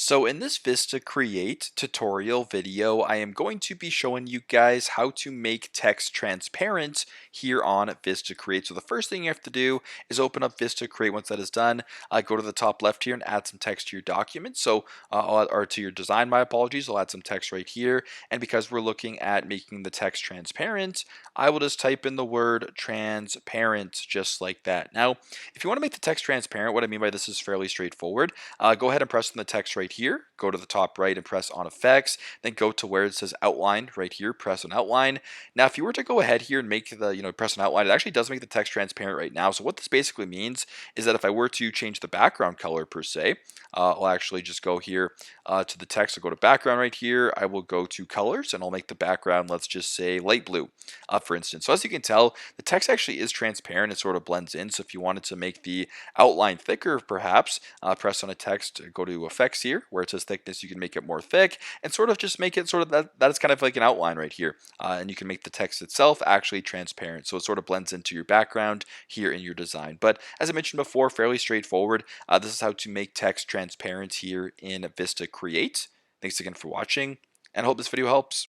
So in this VistaCreate tutorial video, I am going to be showing you guys how to make text transparent here on VistaCreate. So the first thing you have to do is open up VistaCreate. Once that is done, go to the top left here and add some text to your document. Or to your design, my apologies. I'll add some text right here. And because we're looking at making the text transparent, I will just type in the word transparent just like that. Now, if you want to make the text transparent, what I mean by this is fairly straightforward. Go ahead and press on the text right here. Go to the top right and press on effects. Then go to where it says outline right here. Press on outline. Now, if you were to go ahead here and make press on outline, it actually does make the text transparent right now. So what this basically means is that if I were to change the background color per se, I'll actually just go here to the text. I'll go to background right here. I will go to colors and I'll make the background, let's just say light blue, for instance. So as you can tell, the text actually is transparent. It sort of blends in. So if you wanted to make the outline thicker, perhaps press on a text, go to effects here where it says thickness. You can make it more thick and sort of just make it sort of that is kind of like an outline right here. And you can make the text itself actually transparent. So it sort of blends into your background here in your design. But as I mentioned before, fairly straightforward. This is how to make text transparent here in VistaCreate. Thanks again for watching and I hope this video helps.